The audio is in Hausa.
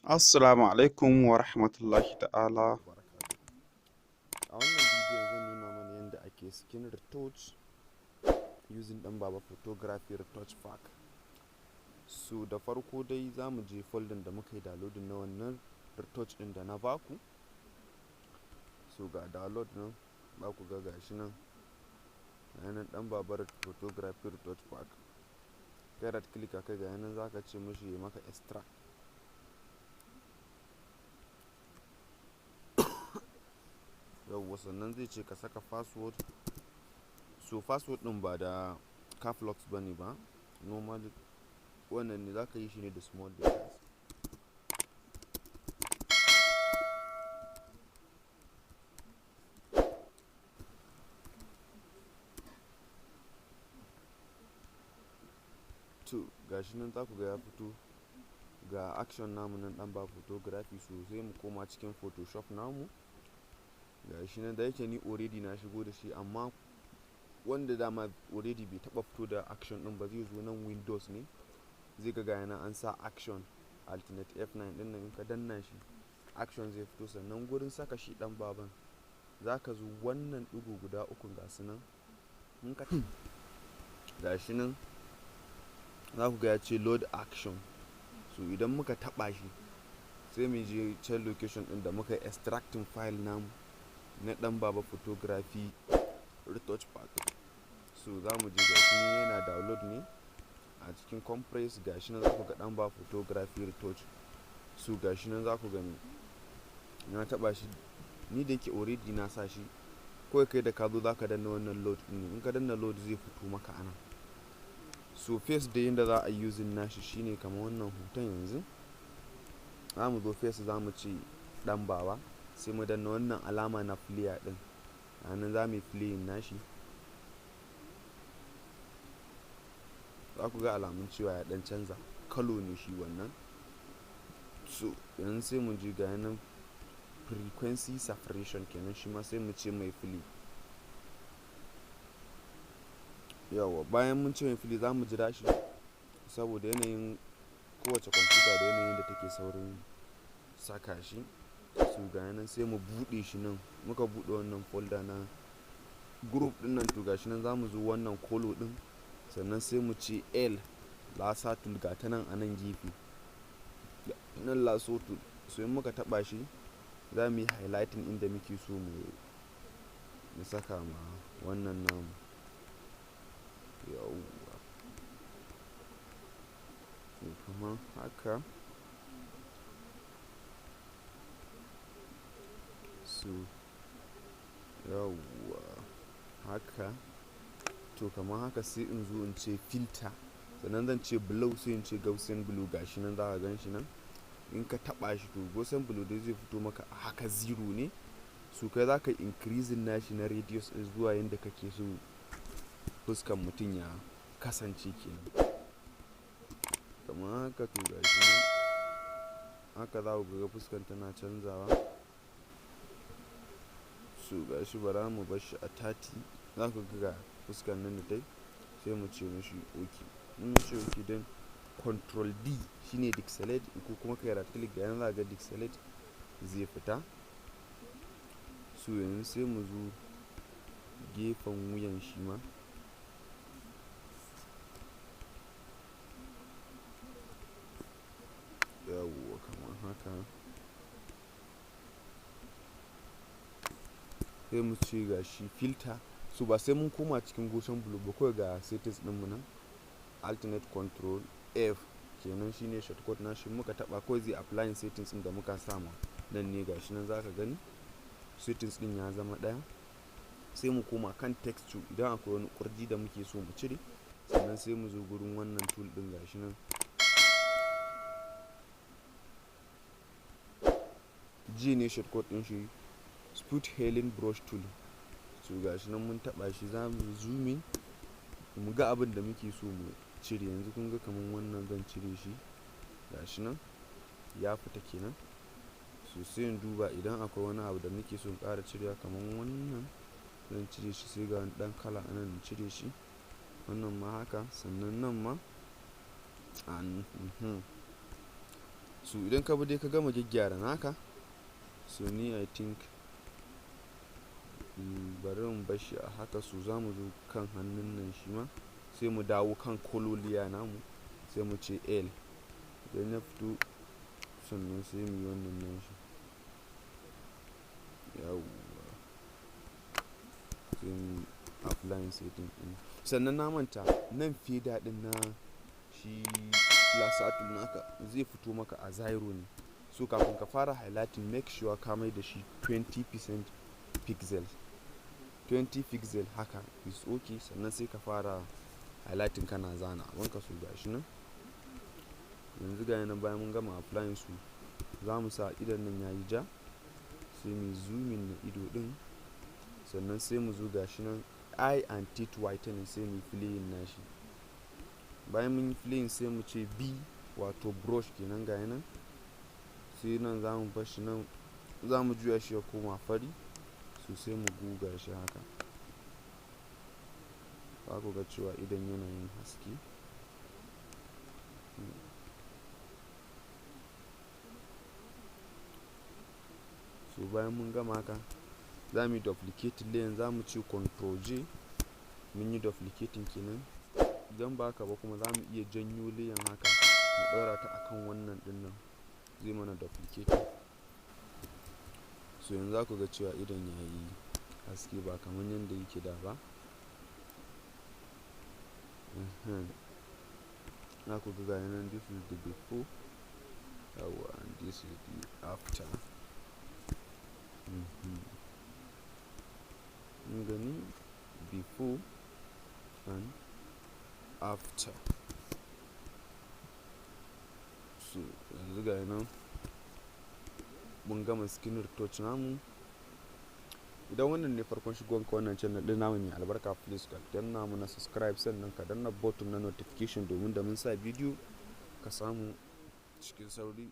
Assalamu alaikum wa rahmatullahi ta'ala. Barakatuh. A wannan bidiyon zan nuna mana yadda ake skin retouch using ɗan baba photography retouch pack. So da farko dai za mu je folder da muka yi downloading na wannan retouch ɗin da na baku. So ga download nan ba ku ga gashi nan yanan ɗan baba photography retouch pack. Kai right click a kai ga yanan za ka ce mashi ya maka extract. Yauwa sannan zai ce ka saka password. So password din ba da cap locks bane ba, normally wannan ne zaka yi shi ne da small letters. To gashi nan za ku ga ya fito ga action namu nan dan ba photography, so sai mu koma cikin photoshop namu. Gashi nan da yake ni already na shigo da shi, amma wanda dama already bai taba fito da action din ba zai zo nan windows ne, zai ga yana an sa action alternate F9 din nan, in ka danna shi action zai fito. Sannan gurin saka shi dan baban zaka zo wannan digo guda uku ga su nan, in ka gashi nan za ku ga ya ce load action. So idan muka taba shi sai mu je can location din da muka extracting file namu na dan baba photography retouch pack. So za mu je gashi yana download ne a cikin compress. Gashi nan za ku ga dan baba photography retouch. So gashi nan za ku gani na taba shi, ni da yake already na sa shi, kawai kai da ka zo za ka danna wannan load din, in ka danna load zai fito maka ana. So face da yanda za a yi using nashi shine kamar wannan hoton. yanzu za mu zo face za mu ce dan baba, sai mu danna wannan alama na player din, anan za mu yi playing nashi. Za ku ga alamun cewa ya dan canza kalo ne shi wannan. So yanzu sai mu je ga yanan frequency separation kenan, shi ma sai mu ce mai play. Yawa bayan mun ce mai play za mu jira shi saboda yanayin kowace kwamfuta da yanayin da take saurin saka shi. So ga yanan sai mu bude shi nan, muka bude wannan folder na group din nan, to gashi nan za mu zo wannan kolo din, sannan sai mu ce L lasso tool ga ta nan a nan gefe nan lasso tool. So in muka taba shi za mu yi highlighting inda muke so mu saka ma wannan namu. Yawwa kamar haka. So yawwa haka, to kamar haka sai in zo in ce filter, sannan zan ce blue, sai in ce gaussian blue. gashi nan za ka gan shi nan, in ka taba shi to gaussian blue dai zai fito maka a haka zero ne. So kai za ka increasing nashi na radius zuwa yanda kake so fuskan mutum ya kasance kenan, kamar haka. To gashi nan haka za ku ga fuskan tana canzawa. So gashi bara mu bar shi a 30, za ku ga fuskan nan da tai, sai mu ce mishi okay. In mu ce okay then control D shine dixelate, ko kuma kai right click ga yana za ga dixelate zai fita. So yanzu sai mu zo gefen wuyan shi ma, yawwa kamar haka. Sai mu ce ga shi filter. So ba sai mun koma cikin goshen blue ba, kawai ga settings din mu nan, alternate control F kenan shine shortcut na shi. Muka taba kawai zai applying settings din da muka sama nan ne. gashi nan za ka gani settings din ya zama daya. Sai mu koma kan texture idan akwai wani kurji da muke so mu cire, sannan sai mu zo gurin wannan tool din. gashi nan G ne shortcut din shi, split healing brush tool. So gashi nan mun taba shi, za mu zoom in mu ga abin da muke so mu cire. yanzu kun ga kaman wannan zan cire shi, gashi nan ya fita kenan. So sai in duba idan akwai wani abu da nake so in ƙara cirewa, kaman wannan zan cire shi, sai ga dan kala anan in cire shi, wannan ma haka, sannan nan ma so idan ka bi dai ka gama gyaggyara naka, so ni I think bari mu bar shi a haka. So za mu zo kan hannun nan shi ma sai mu dawo kan kololiya namu sai mu ce L, idan ya fito sannan sai mu yi wannan nan shi, yawwa sai mu applying setting din. Sannan na manta nan fader din na shi lasatul naka zai fito maka a 0 ne, so kafin ka fara highlighting make sure ka mai da shi 20% pixel, 20 pixel haka is okay. Sannan sai ka fara highlighting kana zana wanka. su gashi nan yanzu ga yana bayan mun gama applying su, za mu sa idan nan yayi ja sai mu zooming na ido din, sannan sai mu zo gashi nan eye and teeth whitening sai mu filling nashi. Bayan mun yi filling sai mu ce B wato brush kenan, ga yana sai nan za mu bar shi nan, za mu juya shi ya koma fari, so sai mu guga shi haka. Za ku ga cewa idan yana yin haske. So bayan mun gama haka za mu yi duplicating layer, za mu ce Ctrl J, mun yi duplicating kenan. Idan ba haka ba kuma za mu iya janyo layer haka mu ɗaura ta akan wannan ɗin nan, zai mana duplicating. So yanzu za ku ga cewa idan ya yi haske ba kamar yadda yake da ba. Na ku ga nan, this is the before, and this is the after. Gani before and after. So yanzu ga nan mun gama skin retouch namu. Idan wannan ne farkon shigon ka wannan channel din namu mai albarka, please ka danna mana subscribe, sannan ka danna button na notification domin da mun sa bidiyo ka samu cikin sauri.